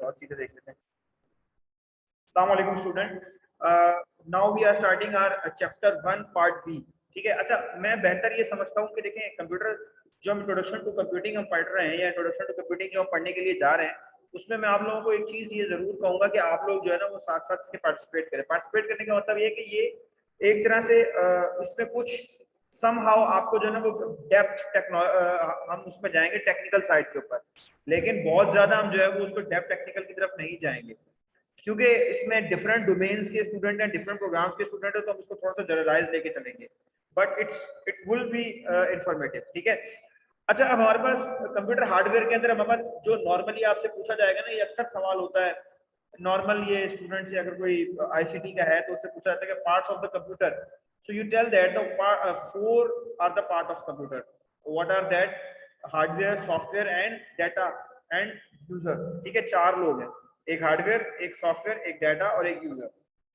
और चीजें देख लेते हैं। अस्सलाम वालेकुम student, now we are starting our chapter 1 part B. ठीक है, अच्छा मैं बेहतर ये समझता हूँ कि देखें कंप्यूटर जो हम इंट्रोडक्शन टू कंप्यूटिंग हम पढ़ रहे हैं या इंट्रोडक्शन टू कंप्यूटिंग जो हम पढ़ने के लिए जा रहे हैं, उसमें मैं आप लोगों को एक चीज ये जरूर कहूंगा कि आप लोग जो है ना वो साथ साथ इसके पार्टिसिपेट करें। पार्टिसिपेट करने का मतलब ये कि ये एक तरह से इसमें कुछ समहाउ आपको जो है ना वो डेप्थ हम उसमें जाएंगे टेक्निकल साइड के ऊपर, लेकिन बहुत ज्यादा हम जो है वो उसको डेप्थ टेक्निकल की तरफ नहीं जाएंगे क्योंकि इसमें डिफरेंट डोमेन्स के स्टूडेंट हैं, डिफरेंट प्रोग्राम्स के स्टूडेंट हैं, तो हम इसको थोड़ा सा जनरलाइज लेके चलेंगे, but it will be informative. ठीक है, अच्छा अब हमारे पास कंप्यूटर हार्डवेयर के अंदर हमारे पास जो नॉर्मली आपसे पूछा जाएगा ना, ये अक्सर सवाल होता है नॉर्मल, ये स्टूडेंट से अगर कोई आईसीटी का है तो उससे पूछा जाता है कि parts of the computer, so you tell that the 4 are the part of computer, what are that? Hardware, software and data and user. ठीक है, 4 लोग हैं, एक हार्डवेयर, एक सॉफ्टवेयर, एक डाटा और एक यूजर।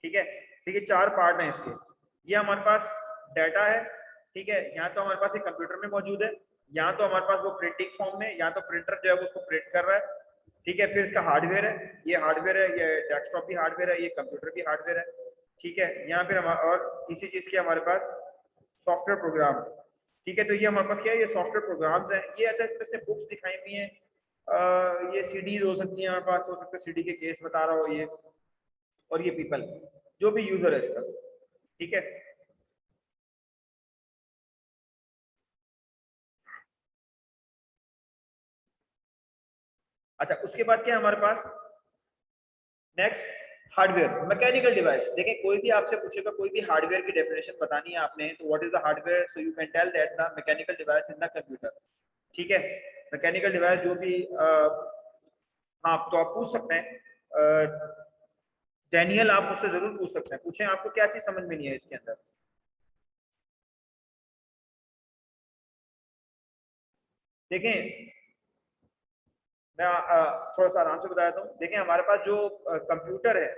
ठीक है, ठीक है, 4 पार्ट हैं इसके। ये हमारे पास डाटा है, ठीक है, यहाँ तो हमारे पास एक कंप्यूटर में मौजूद है, यहाँ तो हमारे पास वो प्रिंटिंग फॉर्म में, यहाँ तो प्रिंटर जो है वो उसको प्रिंट कर रहा है। ठीक है, फिर इसका हार्डवेयर है, ये हार्डवेयर है, ये डेस्कटॉप भी हार्डवेयर है, ये कंप्यूटर भी हार्डवेयर है। ठीक है, यहाँ फिर और किसी चीज की हमारे पास सॉफ्टवेयर प्रोग्राम। ठीक है, तो ये हमारे पास क्या है, ये सॉफ्टवेयर प्रोग्राम्स हैं ये। अच्छा इसमें बुक्स दिखाई हुई हैं, ये सीडीज हो सकती है हमारे पास, हो सकता है सीडी के केस बता रहा हो ये, और ये पीपल जो भी यूजर है इसका। ठीक है, अच्छा उसके बाद क्या है हमारे पास नेक्स्ट? Hardware, mechanical device. देखें कोई भी आपसे पूछेगा, कोई भी हार्डवेयर की डेफिनेशन बतानी है आपने, तो what is the hardware, so you can tell that the mechanical device in the computer. ठीक है, मैकेनिकल डिवाइस जो भी हाँ तो आप पूछ सकते हैं, डैनियल आप मुझसे जरूर पूछ सकते हैं, पूछें आपको क्या चीज समझ में नहीं है इसके अंदर। देखें मैं थोड़ा सा आराम से बता देता हूँ। देखें हमारे पास जो कंप्यूटर है,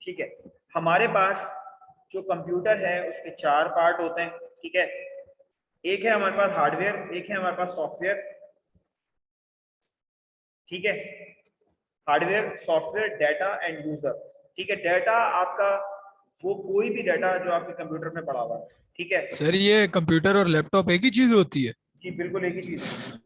ठीक है, हमारे पास जो कंप्यूटर है उसके 4 पार्ट होते हैं। ठीक है, एक है हमारे पास हार्डवेयर, एक है हमारे पास सॉफ्टवेयर। ठीक है, hardware, software, data and user. ठीक है, डाटा आपका वो कोई भी डाटा जो आपके कंप्यूटर में पड़ा हुआ है। ठीक है, सर ये कंप्यूटर और लैपटॉप एक ही चीज होती है? जी बिल्कुल एक ही चीज है।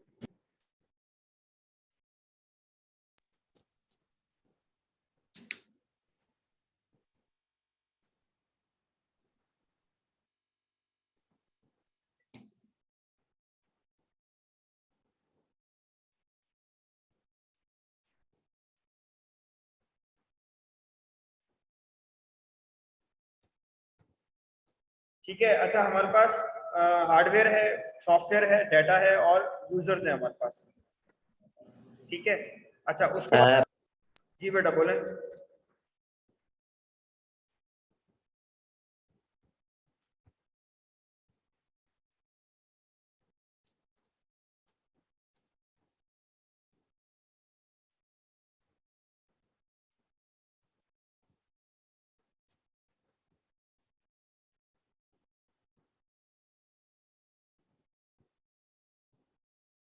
ठीक है, अच्छा हमारे पास हार्डवेयर है, सॉफ्टवेयर है, डाटा है और यूजर्स है हमारे पास। ठीक है, अच्छा उसके बाद जी बेटा बोलें।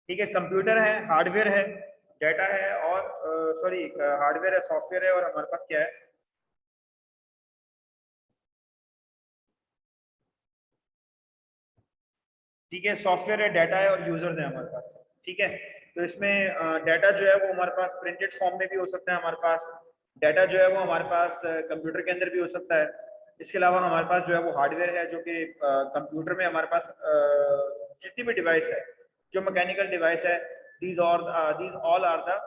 ठीक है, कंप्यूटर है, हार्डवेयर है, डाटा है और सॉरी हार्डवेयर है, सॉफ्टवेयर है और हमारे पास क्या है? ठीक है, सॉफ्टवेयर है, डाटा है और यूजर्स है हमारे पास। ठीक है, तो इसमें डाटा जो है वो हमारे पास प्रिंटेड फॉर्म में भी हो सकता है, हमारे पास डाटा जो है वो हमारे पास कंप्यूटर के अंदर भी हो सकता है। इसके अलावा हमारे पास जो है वो हार्डवेयर है जो कि कंप्यूटर में हमारे पास जितनी भी डिवाइस है, जो मैकेनिकल डिवाइस है, these all are the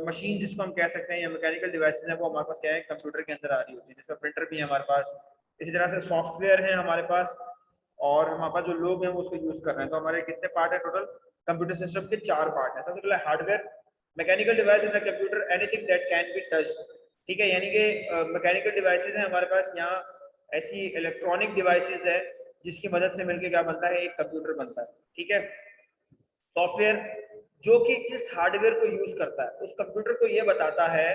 machine जिसको हम कह सकते हैं या मैकेनिकल डिवाइसेज है, वो हमारे पास क्या है कंप्यूटर के अंदर आ रही होती है, जिसका प्रिंटर भी है हमारे पास। इसी तरह से सॉफ्टवेयर है हमारे पास और हमारे पास जो लोग हैं वो उसको यूज कर रहे हैं। तो हमारे कितने पार्ट है टोटल? कंप्यूटर सिस्टम के 4 पार्ट है। सबसे पहले hardware, mechanical device in the computer anything that can be touched. ठीक है, यानी कि मैकेनिकल डिवाइसेज हैं हमारे पास, यहाँ ऐसी इलेक्ट्रॉनिक डिवाइसेज है जिसकी मदद से मिलकर क्या बनता है, एक कंप्यूटर बनता है। ठीक है, सॉफ्टवेयर जो कि इस हार्डवेयर को यूज करता है, उस कंप्यूटर को ये बताता है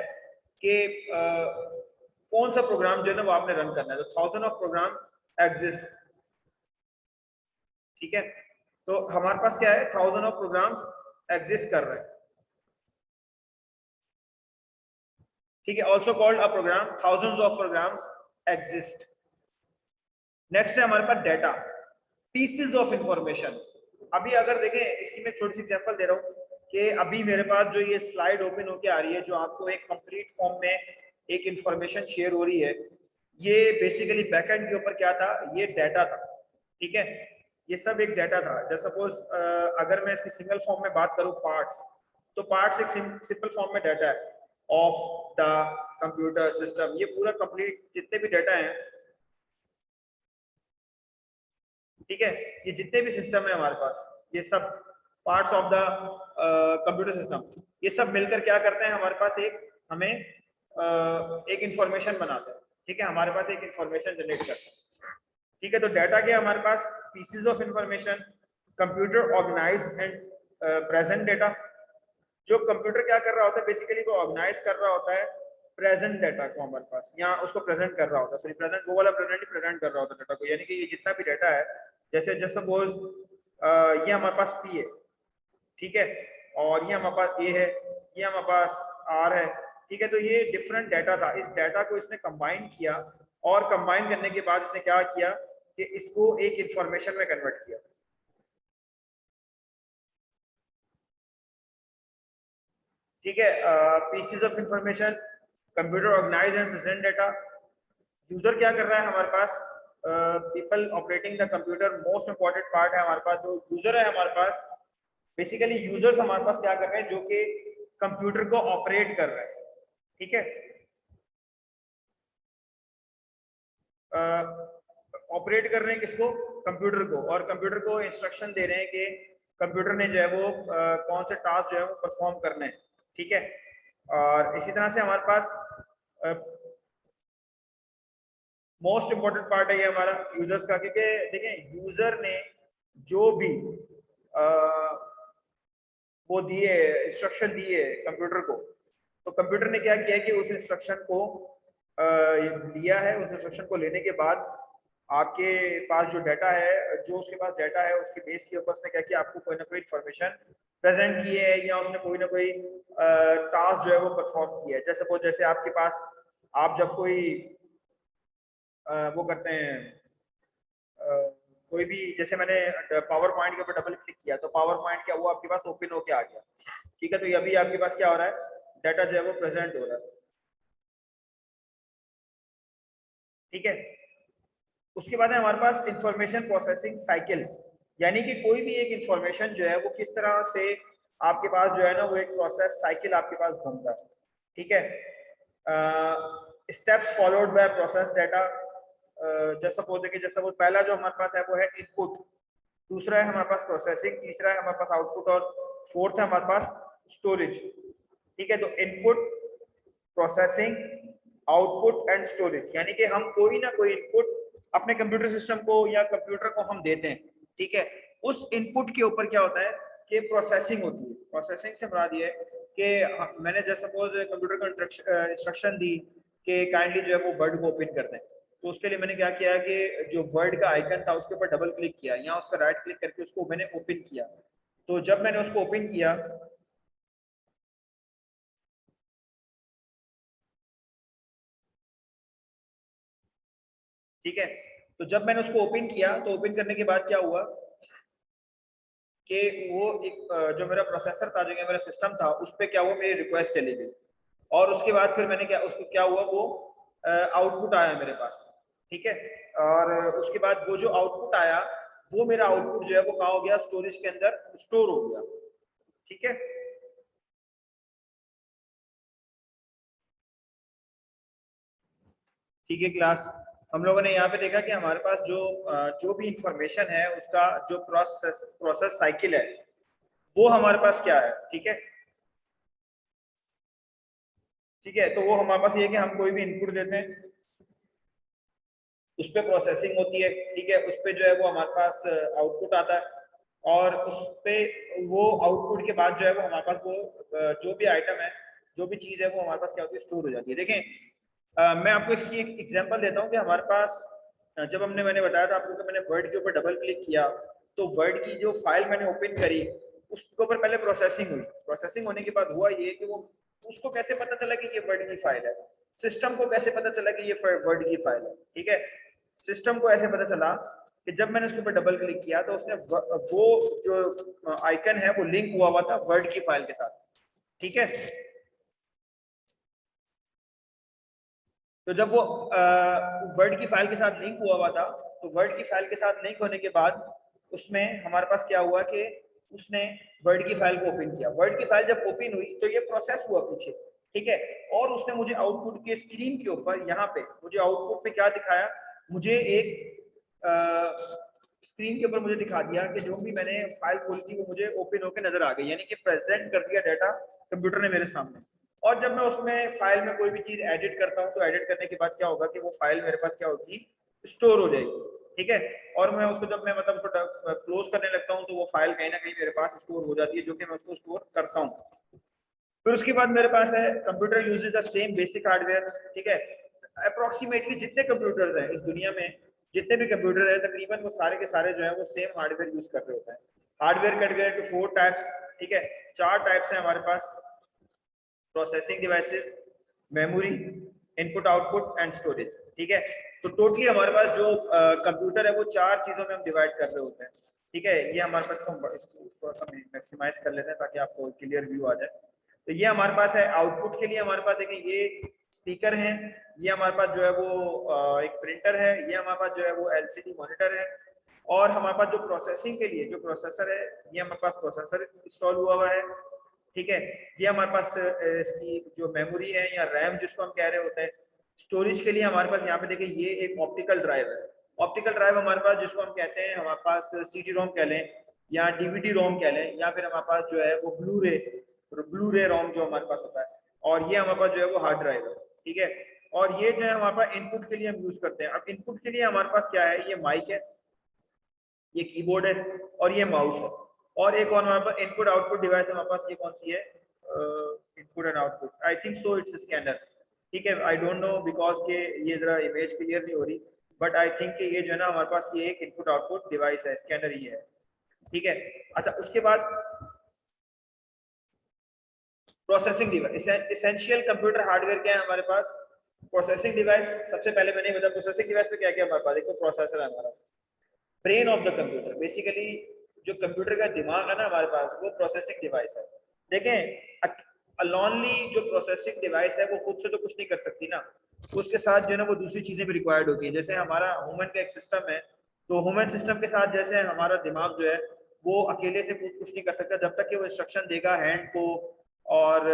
कि कौन सा प्रोग्राम जो है ना वो आपने रन करना है। तो थाउजेंड ऑफ प्रोग्राम एग्जिस्ट, ठीक है, तो हमारे पास क्या है, 1000 ऑफ प्रोग्राम्स एग्जिस्ट कर रहे हैं, ठीक है, also called a program, thousands of programs exist. Next है हमारे पास डेटा, पीसेस ऑफ इंफॉर्मेशन। अभी अगर देखें, इसकी मैं छोटी सी एग्जांपल दे रहा हूँ कि अभी मेरे पास जो ये स्लाइड ओपन होके आ रही है, जो आपको एक कंप्लीट फॉर्म में एक इंफॉर्मेशन शेयर हो रही है, ये बेसिकली बैकएंड के ऊपर क्या था, ये डाटा था, ठीक है, ये सब एक डाटा था। जैसे सपोज अगर मैं इसकी सिंगल फॉर्म में बात करूँ, पार्ट्स, तो पार्ट्स एक सिंपल फॉर्म में डाटा है ऑफ द कंप्यूटर सिस्टम। ये पूरा कंप्लीट जितने भी डाटा है, ठीक है, ये जितने भी सिस्टम है हमारे पास, ये सब parts of the computer system, ये सब मिलकर क्या करते हैं, हमारे पास एक हमें एक इंफॉर्मेशन बनाते हैं, ठीक है, हमारे पास एक इंफॉर्मेशन जनरेट करते हैं, ठीक है। तो डाटा क्या हमारे पास, pieces of information, computer organise and present data. जो कंप्यूटर क्या कर रहा होता है, बेसिकली वो ऑर्गेनाइज कर रहा होता है प्रेजेंट डाटा को हमारे पास, यहाँ उसको प्रेजेंट कर रहा होता है, सॉरी प्रेजेंट, वो वाला प्रेजेंट ही प्रेजेंट कर रहा होता है डाटा को, यानी कि ये जितना भी डाटा है, जैसे सपोज ये हमारे पास पी है, ठीक है, और ये हमारे पास ए है, ये हमारे पास आर है, ठीक है। तो ये डिफरेंट डाटा था, इस डाटा को इसने कंबाइन किया, और कंबाइन करने के बाद इसने क्या किया कि इसको एक इंफॉर्मेशन में कन्वर्ट किया, ठीक है। Pieces of information, computer organise and present data. User क्या कर रहा है हमारे पास, people operating the computer, most important part है हमारे पास, जो यूजर है हमारे पास, बेसिकली यूजर्स हमारे पास क्या कर रहे हैं, जो कि कंप्यूटर को ऑपरेट कर रहे हैं, ठीक है, ऑपरेट कर रहे हैं किसको, कंप्यूटर को, और कंप्यूटर को इंस्ट्रक्शन दे रहे हैं कि कंप्यूटर ने जो है वो कौन से टास्क जो है वो परफॉर्म करने हैं, ठीक है। और इसी तरह से हमारे पास मोस्ट इंपॉर्टेंट पार्ट है ये हमारा यूजर्स का, क्योंकि देखें यूजर ने जो भी वो दिए इंस्ट्रक्शन दिए कंप्यूटर को, तो कंप्यूटर ने क्या किया कि उस इंस्ट्रक्शन को लिया है, उस इंस्ट्रक्शन को लेने के बाद आपके पास जो डाटा है, जो उसके पास डाटा है, उसके बेस के ऊपर उसने क्या किया, आपको कोई ना कोई इंफॉर्मेशन प्रेजेंट की है, या उसने कोई ना कोई टास्क जो है वो परफॉर्म किया है। जैसे सपोज जैसे आपके पास, आप जब कोई वो करते हैं, कोई भी, जैसे मैंने पावर पॉइंट के ऊपर डबल क्लिक किया, तो पावर पॉइंट क्या हुआ, आपके पास ओपन होके आ गया, ठीक है। तो ये अभी आपके पास क्या हो रहा है, डाटा जो है वो प्रेजेंट हो रहा है, ठीक है। उसके बाद है हमारे पास इंफॉर्मेशन प्रोसेसिंग साइकिल, यानी कि कोई भी एक इंफॉर्मेशन जो है वो किस तरह से आपके पास जो है ना, वो एक प्रोसेस साइकिल आपके पास घूमता है, ठीक है। Steps followed by process data, जैसा बोलते कि जैसा वो पहला जो हमारे पास है वो है इनपुट, दूसरा है हमारे पास प्रोसेसिंग, तीसरा है हमारे पास आउटपुट, और फोर्थ है हमारे पास स्टोरेज, ठीक है। तो input, processing, output and storage, यानी कि हम कोई ना कोई इनपुट अपने कंप्यूटर सिस्टम को या कंप्यूटर को हम देते हैं, ठीक है। उस इनपुट के ऊपर क्या होता है कि प्रोसेसिंग होती है। प्रोसेसिंग से मुराद ये है कि मैंने जैसे सपोज कंप्यूटर को इंस्ट्रक्शन दी कि काइंडली जो है वो वर्ड को ओपन कर दें, तो उसके लिए मैंने क्या किया कि जो वर्ड का आइकन था उसके ऊपर डबल क्लिक किया, या उस पर राइट क्लिक करके उसको मैंने ओपन किया। तो जब मैंने उसको ओपन किया, ठीक है, तो जब मैंने उसको ओपन किया, तो ओपन करने के बाद क्या हुआ कि वो एक जो मेरा प्रोसेसर था, जो मेरा सिस्टम था, उस पर क्या हुआ, मेरी रिक्वेस्ट चली गई, और उसके बाद फिर मैंने क्या, उसको क्या हुआ, वो आउटपुट आया मेरे पास, ठीक है। और उसके बाद वो जो आउटपुट आया, वो मेरा आउटपुट जो है वो कहाँ हो गया, स्टोरेज के अंदर स्टोर हो गया, ठीक है। ठीक है क्लास, हम लोगों ने यहाँ पे देखा कि हमारे पास जो भी इंफॉर्मेशन है, उसका जो प्रोसेस साइकिल है, वो हमारे पास क्या है, ठीक है। ठीक है, तो वो हमारे पास ये है कि हम कोई भी इनपुट देते हैं, उस पर प्रोसेसिंग होती है, ठीक है, उस पर जो है वो हमारे पास आउटपुट आता है, और उस पे वो आउटपुट के बाद जो है वो हमारे पास वो जो भी आइटम है, जो भी चीज़ है, वो हमारे पास क्या होती है, स्टोर हो जाती है। देखें, मैं आपको इसकी एक एग्जांपल देता हूँ कि हमारे पास जब मैंने बताया था आपको कि मैंने वर्ड के ऊपर डबल क्लिक किया, तो वर्ड की जो फाइल मैंने ओपन करी उसके ऊपर पहले प्रोसेसिंग हुई, प्रोसेसिंग होने के बाद हुआ ये कि वो उसको कैसे पता चला कि ये वर्ड की फाइल है, सिस्टम को कैसे पता चला कि ये वर्ड की फाइल है, ठीक है। सिस्टम को ऐसे पता चला कि जब मैंने उसके ऊपर डबल क्लिक किया तो उसने वो जो आइकन है वो लिंक हुआ था वर्ड की फाइल के साथ, ठीक है। तो जब वो वर्ड की फाइल के साथ लिंक हुआ था तो वर्ड की फाइल के साथ लिंक होने के बाद उसमें हमारे पास क्या हुआ कि उसने वर्ड की फाइल को ओपन किया, वर्ड की फाइल जब ओपन हुई तो ये प्रोसेस हुआ पीछे, ठीक है। और उसने मुझे आउटपुट के स्क्रीन के ऊपर यहाँ पे मुझे आउटपुट पे क्या दिखाया, मुझे एक स्क्रीन के ऊपर मुझे दिखा दिया कि जो भी मैंने फाइल खोली थी वो मुझे ओपन होकर नजर आ गई, यानी कि प्रेजेंट कर दिया डाटा कंप्यूटर ने मेरे सामने। और जब मैं उसमें फाइल में कोई भी चीज एडिट करता हूँ तो एडिट करने के बाद क्या होगा कि वो फाइल मेरे पास क्या होगी, स्टोर हो जाएगी, ठीक है। और मैं उसको जब मैं मतलब उसको क्लोज करने लगता हूँ तो वो फाइल कहीं ना कहीं मेरे पास स्टोर हो जाती है, जो कि मैं उसको स्टोर करता हूँ। फिर उसके बाद मेरे पास है computer uses the same basic hardware, ठीक है। अप्रोक्सीमेटली जितने कंप्यूटर्स हैं इस दुनिया में, जितने भी कंप्यूटर है तकरीबन वो सारे के सारे जो है वो सेम हार्डवेयर यूज कर रहे होते हैं। हार्डवेयर कट गए टू 4 टाइप्स, ठीक है। 4 टाइप्स हैं हमारे पास, processing devices, memory, input output and storage, ठीक है। तो टोटली हमारे पास जो कंप्यूटर है वो 4 चीजों में हम डिवाइड कर रहे होते हैं, ठीक है। ये हमारे पास थोड़ा सा मैक्सिमाइज कर लेते हैं ताकि आपको क्लियर व्यू आ जाए। तो ये हमारे पास है आउटपुट के लिए, हमारे पास देखें ये स्पीकर हैं, ये हमारे पास जो है वो एक प्रिंटर है, ये हमारे पास जो है वो एलसीडी मॉनिटर है। और हमारे पास जो प्रोसेसिंग के लिए जो प्रोसेसर है, ये हमारे पास प्रोसेसर इंस्टॉल हुआ है, ठीक है। ये हमारे पास इसकी जो मेमोरी है या रैम जिसको हम कह रहे होते हैं। स्टोरेज के लिए हमारे पास यहाँ पे देखिए ये एक ऑप्टिकल ड्राइव है, ऑप्टिकल ड्राइव हमारे पास जिसको हम कहते हैं, हमारे पास सीडी रोम कह लें या डीवीडी रोम कह लें, या फिर हमारे पास जो है वो ब्लू रे रोम जो हमारे पास होता है। और ये हमारे पास जो है वो हार्ड ड्राइव है, ठीक है। और ये जो है हमारे पास इनपुट के लिए हम यूज करते हैं। अब इनपुट के लिए हमारे पास क्या है, ये माइक है, ये कीबोर्ड है और ये माउस है। और एक और हमारे पास इनपुट आउटपुट डिवाइस हमारे पास, ये कौन सी है, input and output, I think so it's scanner, ठीक है। आई डोंट नो बिकॉज के ये जरा इमेज क्लियर नहीं हो रही, बट आई थिंक कि ये जो है ना हमारे पास ये एक इनपुट आउटपुट डिवाइस है, स्कैनर ही है, ठीक है। अच्छा उसके बाद processing device, essential computer hardware क्या है हमारे पास, प्रोसेसिंग डिवाइस। सबसे पहले मैंने बताया प्रोसेसिंग डिवाइस पे क्या क्या हमारे पास, एक तो प्रोसेसर है हमारा, brain of the computer, basically जो कंप्यूटर का दिमाग है ना हमारे पास वो प्रोसेसिंग डिवाइस है। देखें अलॉनली जो प्रोसेसिंग डिवाइस है वो खुद से तो कुछ नहीं कर सकती ना, उसके साथ जो है ना वो दूसरी चीजें भी रिक्वायर्ड होती है। जैसे हमारा ह्यूमन का एक सिस्टम है, तो ह्यूमन सिस्टम के साथ जैसे हमारा दिमाग जो है वो अकेले से कुछ नहीं कर सकता जब तक कि वो इंस्ट्रक्शन देगा हैंड को और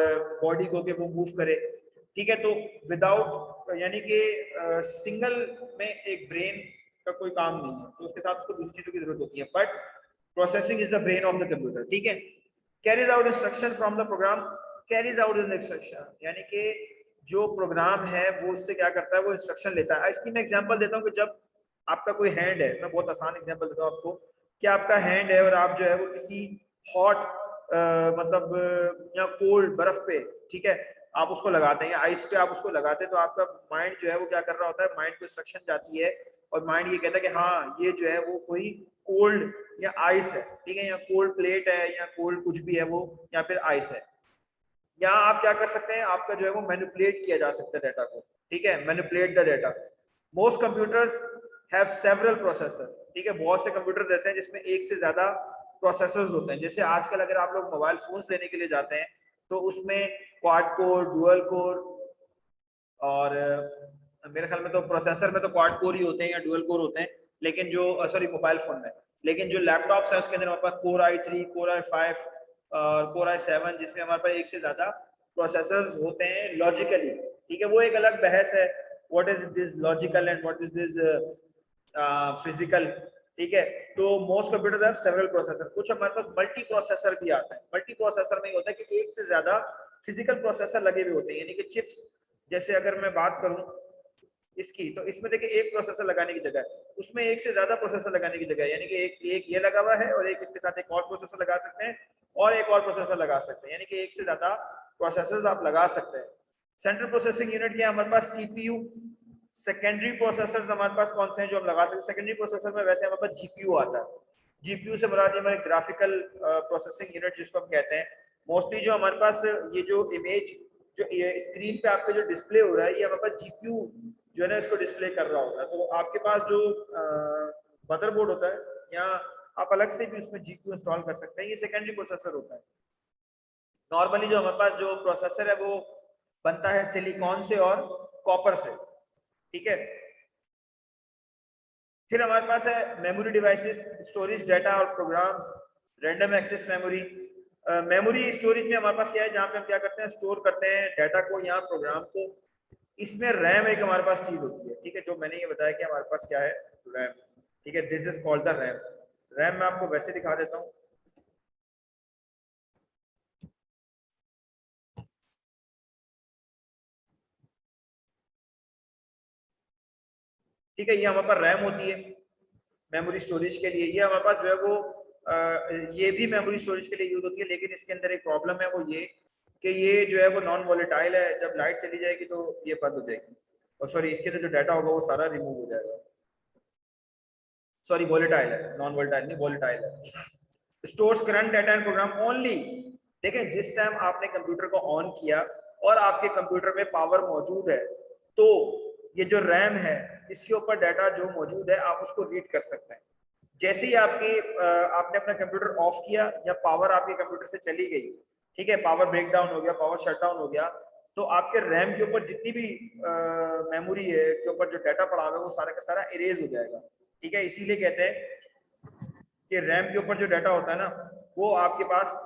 बॉडी को कि वो मूव करे, ठीक है। तो विदाउट यानी कि सिंगल में एक ब्रेन का कोई काम नहीं है, तो उसके साथ उसको दूसरी चीजों की जरूरत होती है, but processing is the brain of the computer, ठीक है। Carries out instruction from the program, carries out instruction यानी कि जो प्रोग्राम है वो उससे क्या करता है, वो इंस्ट्रक्शन लेता है। इसकी मैं एग्जांपल देता हूँ कि जब आपका कोई हैंड है, मैं बहुत आसान एग्जांपल देता हूँ आपको, कि आपका हैंड है और आप जो है वो किसी हॉट मतलब या कोल्ड बर्फ पे, ठीक है, आप उसको लगाते हैं या आइस पे आप उसको लगाते हैं, तो आपका माइंड जो है वो क्या कर रहा होता है, माइंड को इंस्ट्रक्शन जाती है और माइंड ये कहता है कि हाँ ये जो है वो कोई कोल्ड या आइस है, ठीक है, या कोल्ड प्लेट है या कोल्ड कुछ भी है वो, या फिर आइस है। यहाँ आप क्या कर सकते हैं, आपका जो है वो मैनिपुलेट किया जा सकता है डाटा को, ठीक है, manipulate the data. Most computers have several processor, ठीक है, बहुत से कंप्यूटर ऐसे हैं जिसमें एक से ज्यादा प्रोसेसर्स होते हैं। जैसे आजकल अगर आप लोग मोबाइल फोन्स लेने के लिए जाते हैं तो उसमें क्वाड कोर, डुअल कोर और मेरे ख्याल में तो प्रोसेसर में तो क्वाड कोर ही होते हैं या डुअल कोर होते हैं, लेकिन जो सॉरी मोबाइल फोन में, लेकिन जो लैपटॉप्स है उसके अंदर हमारे पास कोर i3, कोर i5 और कोर i7, जिसमें हमारे पास एक से ज्यादा प्रोसेसर्स होते हैं लॉजिकली, ठीक है। वो एक अलग बहस है, what is this logical and what is this physical, ठीक है। तो most computers have several processor, कुछ हमारे पास मल्टी प्रोसेसर भी आता है। मल्टी प्रोसेसर में होता है कि एक से ज्यादा फिजिकल प्रोसेसर लगे हुए होते हैं, यानी कि चिप्स। जैसे अगर मैं बात करूं इसकी, तो इसमें देखिए एक प्रोसेसर लगाने की जगह उसमें एक से ज्यादा प्रोसेसर लगाने की जगह, यानी कि एक ये लगा हुआ है और एक इसके साथ एक और प्रोसेसर लगा सकते हैं और एक और प्रोसेसर लगा सकते हैं, यानी कि एक से ज्यादा प्रोसेसर्स आप लगा सकते हैं। सेंट्रल प्रोसेसिंग यूनिट क्या है हमारे पास, सीपीयू। सेकेंडरी प्रोसेसर्स हमारे पास कौन से हैं जो हम लगा सकते हैं, सेकेंडरी प्रोसेसर में वैसे हमारे पास जीपीयू आता है, जीपीयू से मुराद हमारे ग्राफिकल प्रोसेसिंग यूनिट जिसको हम कहते हैं। मोस्टली जो हमारे पास ये जो इमेज जो ये स्क्रीन पे आपके जो डिस्प्ले हो रहा है ये हमारे पास जीपीयू जो है ना इसको डिस्प्ले कर रहा होता है। तो आपके पास जो मदरबोर्ड होता है या आप अलग से भी उसमें जीपीयू इंस्टॉल कर सकते हैं, ये सेकेंडरी प्रोसेसर होता है। नॉर्मली जो हमारे पास जो प्रोसेसर है वो बनता है सिलिकॉन से और कॉपर से, ठीक है। फिर हमारे पास है मेमोरी डिवाइसेस, स्टोरेज डाटा और programs, random access memory. Memory storage में हमारे पास क्या है, जहाँ पे हम क्या करते हैं स्टोर करते हैं डाटा को या प्रोग्राम को। इसमें रैम एक हमारे पास चीज होती है, ठीक है, जो मैंने ये बताया कि हमारे पास क्या है, रैम, ठीक है, this is called the RAM. RAM मैं आपको वैसे दिखा देता हूँ। ठीक है, ये हमारे पास रैम होती है मेमोरी स्टोरेज के लिए। ये हमारे पास जो है वो ये भी मेमोरी स्टोरेज के लिए यूज होती है, लेकिन इसके अंदर एक प्रॉब्लम है, वो ये कि ये जो है वो नॉन वॉलेटाइल है। जब लाइट चली जाएगी तो ये बंद हो जाएगी, और सॉरी इसके अंदर जो डाटा होगा वो सारा रिमूव हो जाएगा। सॉरी वॉलेटाइल है, नॉन वॉलेटाइल नहीं, वॉलेटाइल है। Stores current data and program only. देखें, जिस टाइम आपने कंप्यूटर को ऑन किया और आपके कंप्यूटर में पावर मौजूद है, तो ये जो रैम है इसके ऊपर डाटा जो मौजूद है आप उसको रीड कर सकते हैं। जैसे ही आपने अपना कंप्यूटर ऑफ किया या पावर आपके कंप्यूटर से चली गई, ठीक है, पावर ब्रेक डाउन हो गया, पावर शट डाउन हो गया, तो आपके रैम के ऊपर जितनी भी मेमोरी है के ऊपर जो डाटा पड़ा हुआ है वो सारा का सारा इरेज हो जाएगा, ठीक है। इसीलिए कहते हैं कि रैम के ऊपर जो डाटा होता है ना वो आपके पास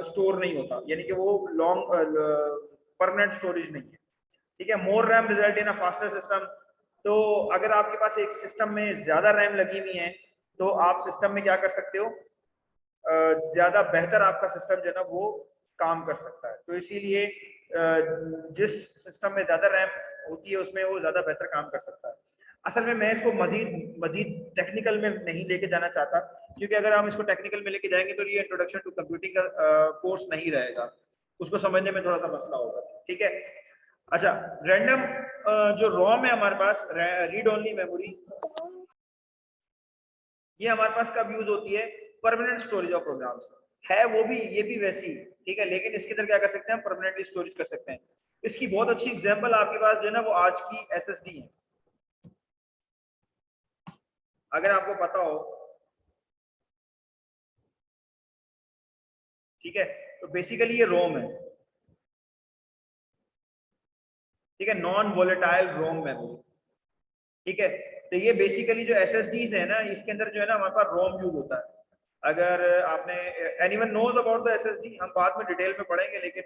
स्टोर नहीं होता, यानी कि वो लॉन्ग परमानेंट स्टोरेज नहीं है, ठीक है। More RAM result in a faster system. तो अगर आपके पास एक सिस्टम में ज्यादा रैम लगी हुई है तो आप सिस्टम में क्या कर सकते हो, ज्यादा बेहतर आपका सिस्टम जो है ना वो काम कर सकता है। तो इसीलिए जिस सिस्टम में ज्यादा रैम होती है उसमें वो ज्यादा बेहतर काम कर सकता है। असल में मैं इसको मजीद मजीद टेक्निकल में नहीं लेके जाना चाहता, क्योंकि अगर हम इसको टेक्निकल में लेके जाएंगे तो ये इंट्रोडक्शन टू कंप्यूटिंग का कोर्स नहीं रहेगा, उसको समझने में थोड़ा सा मसला होगा, ठीक है। अच्छा, रैंडम जो रोम है हमारे पास, रीड ओनली मेमोरी, ये हमारे पास कब यूज होती है, परमानेंट स्टोरेज ऑफ प्रोग्राम्स है वो भी, ये भी वैसी, ठीक है, लेकिन इसके अंदर क्या कर सकते हैं, परमानेंटली स्टोरेज कर सकते हैं। इसकी बहुत अच्छी एग्जांपल आपके पास जो है ना वो आज की एसएसडी है, अगर आपको पता हो, ठीक है। तो बेसिकली ये रोम है, ठीक है, नॉन वोलेटाइल रोम मेमोरी, ठीक है। तो ये बेसिकली जो एसएसडीज है ना इसके अंदर जो है ना हमारे पास रोम यूज होता है। अगर आपने anyone knows about the SSD, हम बाद में डिटेल में पढ़ेंगे, लेकिन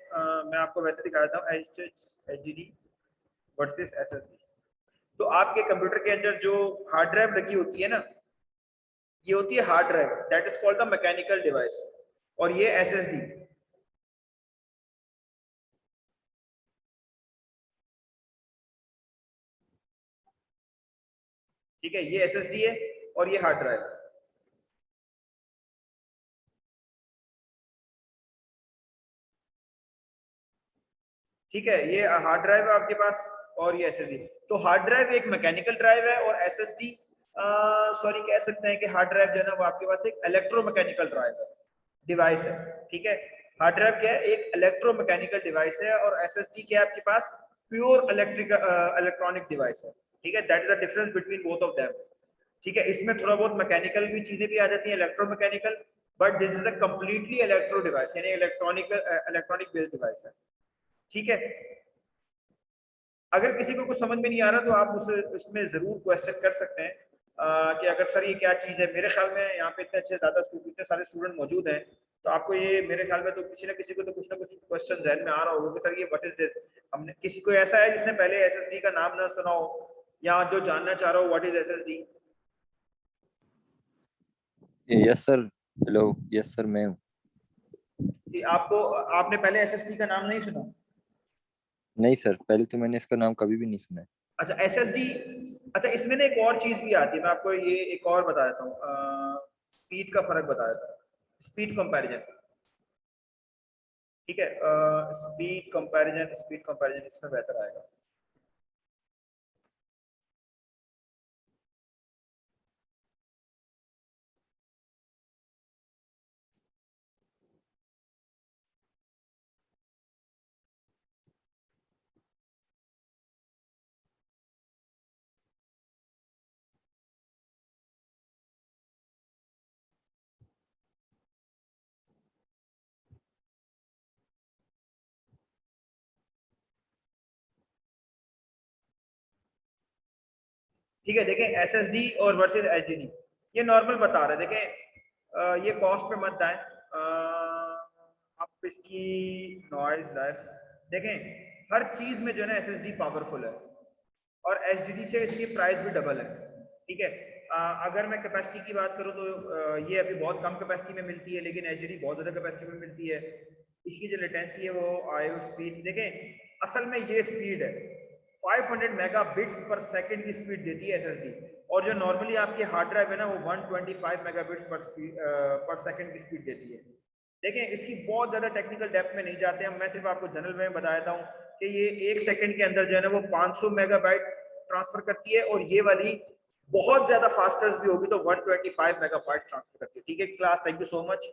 मैं आपको वैसे दिखा देता हूँ एचडीडी वर्सेस एसएसडी। तो आपके कंप्यूटर के अंदर जो हार्ड ड्राइव लगी होती है ना, ये होती है hard drive, that is called the mechanical device, और ये एसएसडी, ठीक है, ये एसएसडी है और ये हार्ड ड्राइव, ठीक है। ये हार्ड ड्राइव है आपके पास और ये एसएसडी। तो हार्ड ड्राइव एक मैकेनिकल ड्राइव है और एसएसडी सॉरी कह सकते हैं कि हार्ड ड्राइव जो है ना वो आपके पास एक इलेक्ट्रोमैकेनिकल ड्राइव है, डिवाइस है, ठीक है। हार्ड ड्राइव क्या है, एक इलेक्ट्रोमैकेनिकल डिवाइस है, और एसएसडी क्या है आपके पास, प्योर इलेक्ट्रॉनिक डिवाइस है, ठीक है। That is the difference between both of them, ठीक है। इसमें थोड़ा बहुत मैकेनिकल भी चीजें भी आ जाती हैं, electromechanical, but this is a completely electro device, यानी इलेक्ट्रॉनिक बेस्ड डिवाइस है, ठीक है। अगर किसी को कुछ समझ में नहीं आ रहा तो आप उस इसमें जरूर क्वेश्चन कर सकते हैं कि अगर सर ये क्या चीज़ है। मेरे ख्याल में यहाँ पे इतने अच्छे ज्यादा इतने सारे स्टूडेंट मौजूद हैं, तो आपको ये मेरे ख्याल में तो किसी ना किसी को तो कुछ ना कुछ क्वेश्चन जहन में आ रहा होगा कि सर ये व्हाट इज दिस। हमने किसी को ऐसा है जिसने पहले एसएसडी का नाम ना सुना हो या जो जानना चाह रहा हो what is SSD. Yes sir. Hello. Yes sir मैं हूँ। कि आपको आपने पहले एसएसडी का नाम नहीं सुना? नहीं सर, पहले तो मैंने इसका नाम कभी भी नहीं सुना है। अच्छा एसएसडी, अच्छा इसमें ना एक और चीज भी आती है, मैं आपको ये एक और बता देता हूँ, स्पीड का फर्क बता देता हूँ, स्पीड कंपैरिजन, ठीक है। स्पीड कंपैरिजन इसमें बेहतर आएगा। ठीक है, देखें SSD और वर्सेस HDD, ये नॉर्मल बता रहे हैं। देखें ये कॉस्ट पे मत आए, आप इसकी नॉइज देखें, हर चीज में जो है ना SSD पावरफुल है और HDD से इसकी प्राइस भी डबल है। ठीक है, अगर मैं कैपेसिटी की बात करूं तो ये अभी बहुत कम कैपेसिटी में मिलती है, लेकिन HDD बहुत ज़्यादा कैपेसिटी में मिलती है। इसकी जो लेटेंसी है वो IO स्पीड, देखें असल में ये स्पीड है 500 मेगाबिट्स पर सेकंड की स्पीड देती है SSD, और जो नॉर्मली आपकी हार्ड ड्राइव है ना वो 125 मेगाबिट्स पर सेकंड की स्पीड देती है। देखें इसकी बहुत ज़्यादा टेक्निकल डेप्थ में नहीं जाते हम, मैं सिर्फ आपको जनरल में बता देता हूँ कि ये 1 सेकंड के अंदर जो है ना वो 500 मेगाबाइट ट्रांसफर करती है, और ये वाली बहुत ज्यादा फास्टेस्ट भी होगी तो 125 मेगाबाइट ट्रांसफर करती है। ठीक है class, thank you so much.